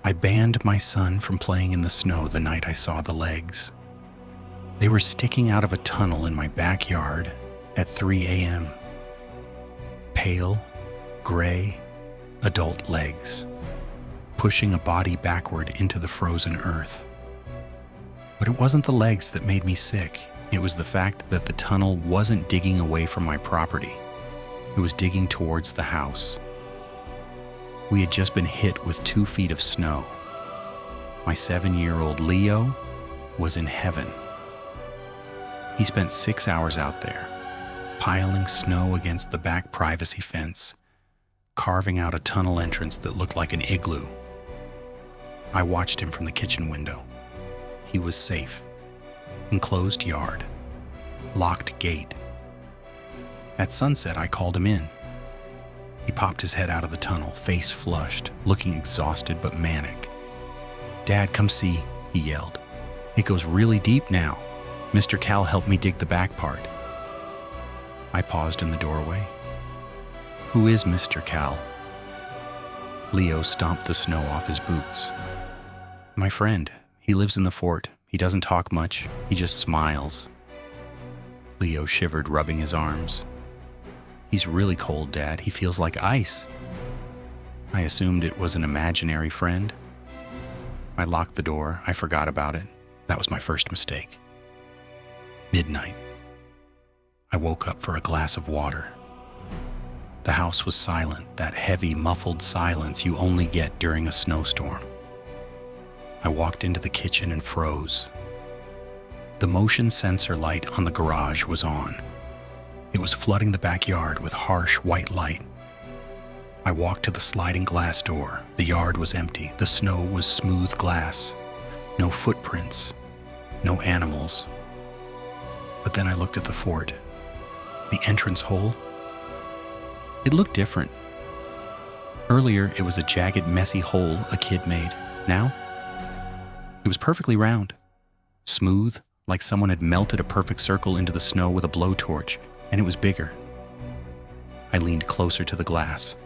I banned my son from playing in the snow the night I saw the legs. They were sticking out of a tunnel in my backyard at 3 a.m. Pale, gray, adult legs, pushing a body backward into the frozen earth. But it wasn't the legs that made me sick. It was the fact that the tunnel wasn't digging away from my property. It was digging towards the house. We had just been hit with 2 feet of snow. My 7-year-old Leo was in heaven. He spent 6 hours out there, piling snow against the back privacy fence, carving out a tunnel entrance that looked like an igloo. I watched him from the kitchen window. He was safe. Enclosed yard. Locked gate. At sunset, I called him in. He popped his head out of the tunnel, face flushed, looking exhausted but manic. "Dad, come see," he yelled. "It goes really deep now. Mr. Cal helped me dig the back part." I paused in the doorway. "Who is Mr. Cal?" Leo stomped the snow off his boots. "My friend. He lives in the fort. He doesn't talk much. He just smiles." Leo shivered, rubbing his arms. "He's really cold, Dad. He feels like ice." I assumed it was an imaginary friend. I locked the door. I forgot about it. That was my first mistake. Midnight. I woke up for a glass of water. The house was silent, that heavy, muffled silence you only get during a snowstorm. I walked into the kitchen and froze. The motion sensor light on the garage was on. It was flooding the backyard with harsh white light. I walked to the sliding glass door. The yard was empty. The snow was smooth glass. No footprints. No animals. But then I looked at the fort. The entrance hole. It looked different. Earlier, it was a jagged, messy hole a kid made. Now, it was perfectly round. Smooth, like someone had melted a perfect circle into the snow with a blowtorch, and it was bigger. I leaned closer to the glass.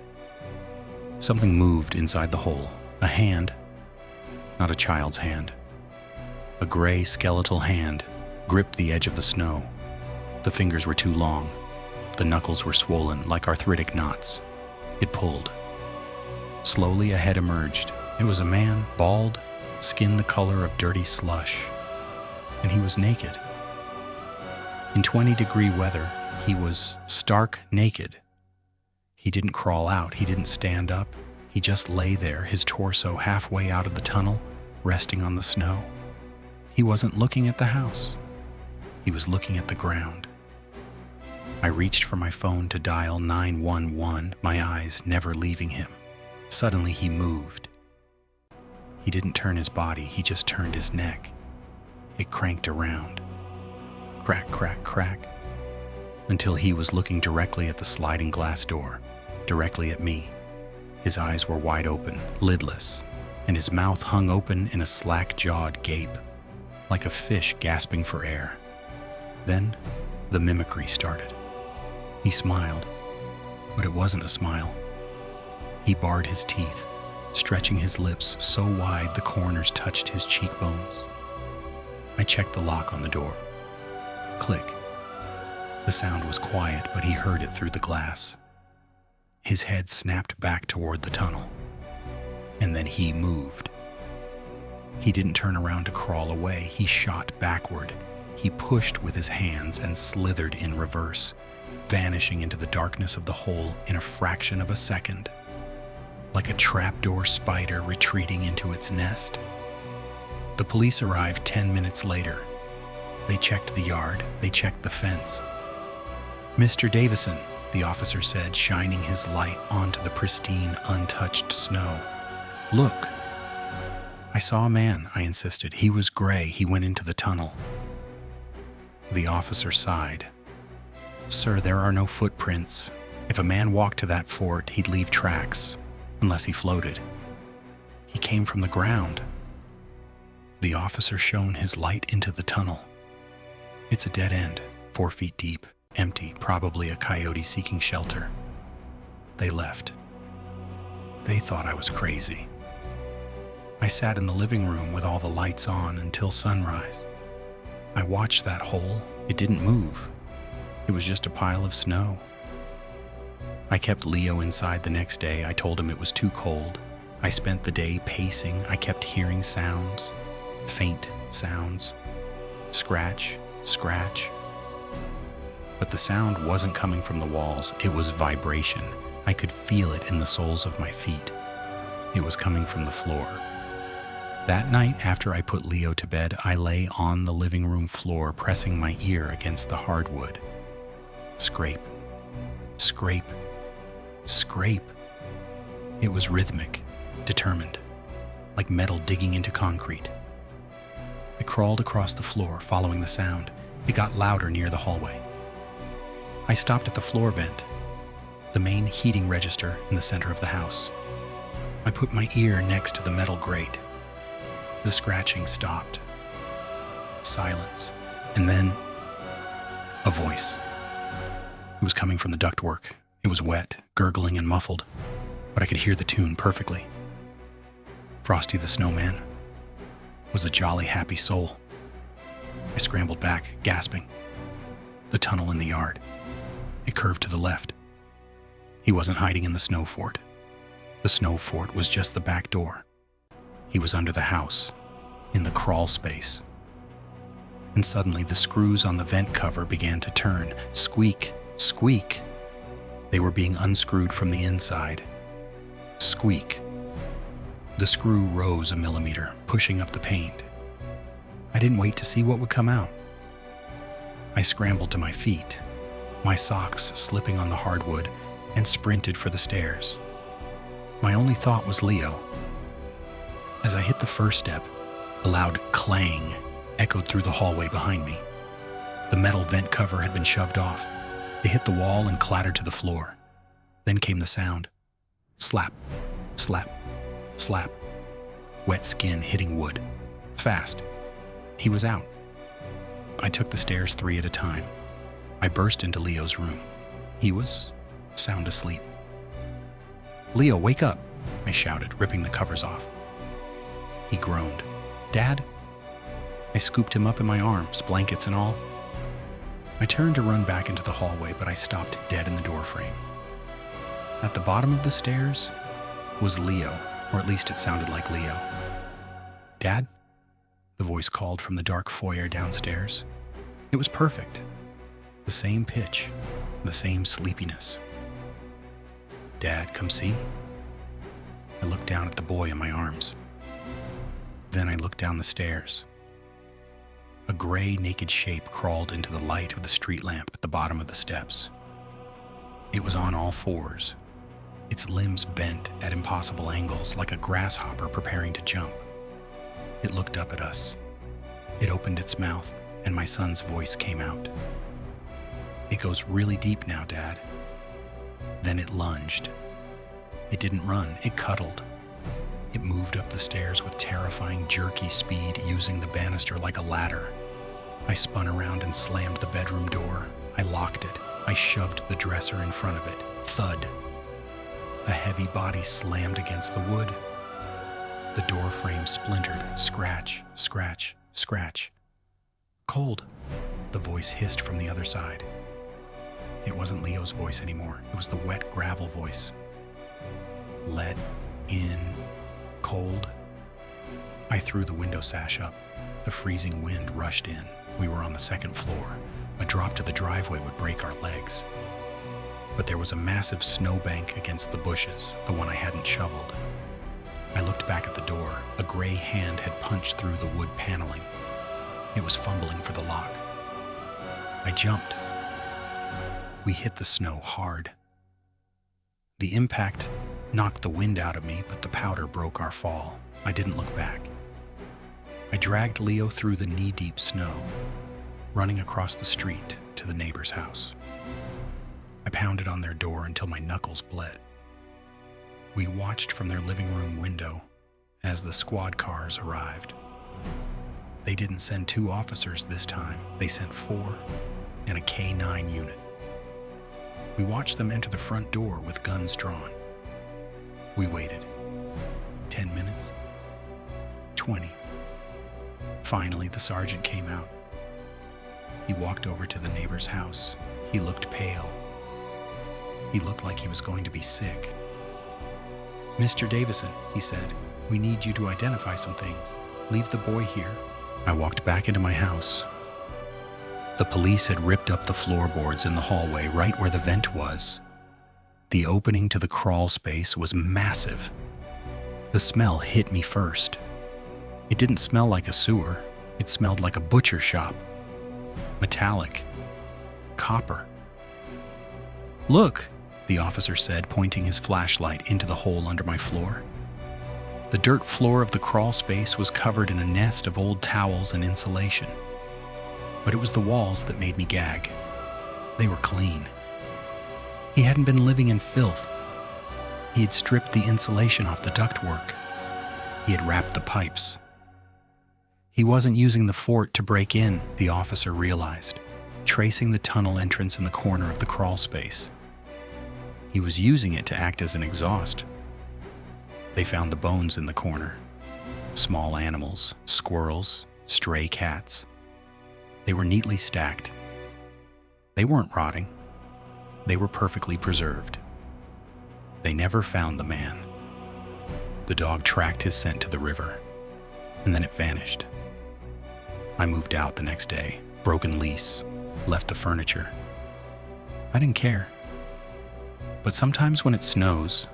Something moved inside the hole. A hand. Not a child's hand. A gray skeletal hand gripped the edge of the snow. The fingers were too long. The knuckles were swollen like arthritic knots. It pulled. Slowly a head emerged. It was a man, bald, skin the color of dirty slush. And he was naked. In 20-degree weather, he was stark naked. He didn't crawl out. He didn't stand up. He just lay there, his torso halfway out of the tunnel, resting on the snow. He wasn't looking at the house. He was looking at the ground. I reached for my phone to dial 911, my eyes never leaving him. Suddenly he moved. He didn't turn his body, he just turned his neck. It cranked around. Crack, crack, crack. Until he was looking directly at the sliding glass door, directly at me. His eyes were wide open, lidless, and his mouth hung open in a slack-jawed gape, like a fish gasping for air. Then, the mimicry started. He smiled, but it wasn't a smile. He bared his teeth, stretching his lips so wide the corners touched his cheekbones. I checked the lock on the door. Click. The sound was quiet, but he heard it through the glass. His head snapped back toward the tunnel. And then he moved. He didn't turn around to crawl away. He shot backward. He pushed with his hands and slithered in reverse, vanishing into the darkness of the hole in a fraction of a second, like a trapdoor spider retreating into its nest. The police arrived 10 minutes later. They checked the yard. They checked the fence. "Mr. Davison," the officer said, shining his light onto the pristine, untouched snow. "Look." "I saw a man," I insisted. "He was gray. He went into the tunnel." The officer sighed. "Sir, there are no footprints. If a man walked to that fort, he'd leave tracks, unless he floated. He came from the ground." The officer shone his light into the tunnel. "It's a dead end, 4 feet deep, empty, probably a coyote seeking shelter." They left. They thought I was crazy. I sat in the living room with all the lights on until sunrise. I watched that hole. It didn't move. It was just a pile of snow. I kept Leo inside the next day. I told him it was too cold. I spent the day pacing. I kept hearing sounds, faint sounds, scratch, scratch. But the sound wasn't coming from the walls. It was vibration. I could feel it in the soles of my feet. It was coming from the floor. That night, after I put Leo to bed, I lay on the living room floor, pressing my ear against the hardwood. Scrape, scrape, scrape. It was rhythmic, determined, like metal digging into concrete. I crawled across the floor, following the sound. It got louder near the hallway. I stopped at the floor vent, the main heating register in the center of the house. I put my ear next to the metal grate. The scratching stopped. Silence. And then, a voice. It was coming from the ductwork. It was wet, gurgling and muffled, but I could hear the tune perfectly. Frosty the Snowman was a jolly, happy soul. I scrambled back, gasping. The tunnel in the yard. It curved to the left. He wasn't hiding in the snow fort. The snow fort was just the back door. He was under the house, in the crawl space. And suddenly the screws on the vent cover began to turn. Squeak, squeak. They were being unscrewed from the inside. Squeak. The screw rose a millimeter, pushing up the paint. I didn't wait to see what would come out. I scrambled to my feet, my socks slipping on the hardwood, and sprinted for the stairs. My only thought was Leo. As I hit the first step, a loud clang echoed through the hallway behind me. The metal vent cover had been shoved off. It hit the wall and clattered to the floor. Then came the sound. Slap, slap, slap. Wet skin hitting wood. Fast. He was out. I took the stairs 3 at a time. I burst into Leo's room. He was sound asleep. "Leo, wake up," I shouted, ripping the covers off. He groaned. "Dad?" I scooped him up in my arms, blankets and all. I turned to run back into the hallway, but I stopped dead in the doorframe. At the bottom of the stairs was Leo, or at least it sounded like Leo. "Dad?" The voice called from the dark foyer downstairs. It was perfect. The same pitch, the same sleepiness. "Dad, come see?" I looked down at the boy in my arms. Then I looked down the stairs. A gray, naked shape crawled into the light of the street lamp at the bottom of the steps. It was on all fours, its limbs bent at impossible angles like a grasshopper preparing to jump. It looked up at us. It opened its mouth, and my son's voice came out. "It goes really deep now, Dad." Then it lunged. It didn't run, it cuddled. It moved up the stairs with terrifying, jerky speed, using the banister like a ladder. I spun around and slammed the bedroom door. I locked it. I shoved the dresser in front of it. Thud. A heavy body slammed against the wood. The door frame splintered. Scratch, scratch, scratch. "Cold," the voice hissed from the other side. It wasn't Leo's voice anymore. It was the wet gravel voice. "Let in cold." I threw the window sash up. The freezing wind rushed in. We were on the second floor. A drop to the driveway would break our legs. But there was a massive snowbank against the bushes, the one I hadn't shoveled. I looked back at the door. A gray hand had punched through the wood paneling. It was fumbling for the lock. I jumped. We hit the snow hard. The impact knocked the wind out of me, but the powder broke our fall. I didn't look back. I dragged Leo through the knee-deep snow, running across the street to the neighbor's house. I pounded on their door until my knuckles bled. We watched from their living room window as the squad cars arrived. They didn't send 2 officers this time. They sent 4 and a K-9 unit. We watched them enter the front door with guns drawn. We waited. 10 minutes. 20. Finally, the sergeant came out. He walked over to the neighbor's house. He looked pale. He looked like he was going to be sick. "Mr. Davison," he said, "we need you to identify some things. Leave the boy here." I walked back into my house. The police had ripped up the floorboards in the hallway right where the vent was. The opening to the crawl space was massive. The smell hit me first. It didn't smell like a sewer. It smelled like a butcher shop. Metallic. Copper. "Look," the officer said, pointing his flashlight into the hole under my floor. The dirt floor of the crawl space was covered in a nest of old towels and insulation. But it was the walls that made me gag. They were clean. He hadn't been living in filth. He had stripped the insulation off the ductwork. He had wrapped the pipes. He wasn't using the fort to break in, the officer realized, tracing the tunnel entrance in the corner of the crawl space. He was using it to act as an exhaust. They found the bones in the corner. Small animals, squirrels, stray cats. They were neatly stacked. They weren't rotting. They were perfectly preserved. They never found the man. The dog tracked his scent to the river, and then it vanished. I moved out the next day, broken lease, left the furniture. I didn't care. But sometimes when it snows,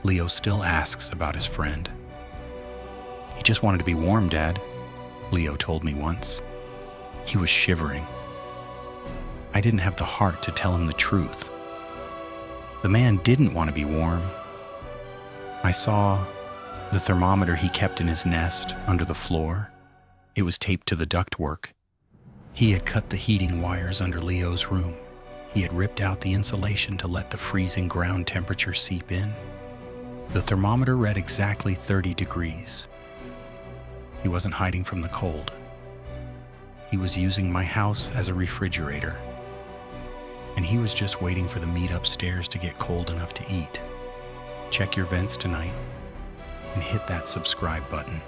Leo still asks about his friend. "He just wanted to be warm, Dad," Leo told me once. He was shivering. I didn't have the heart to tell him the truth. The man didn't want to be warm. I saw the thermometer he kept in his nest under the floor. It was taped to the ductwork. He had cut the heating wires under Leo's room. He had ripped out the insulation to let the freezing ground temperature seep in. The thermometer read exactly 30 degrees. He wasn't hiding from the cold. He was using my house as a refrigerator. And he was just waiting for the meat upstairs to get cold enough to eat. Check your vents tonight and hit that subscribe button.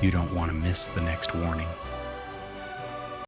You don't want to miss the next warning.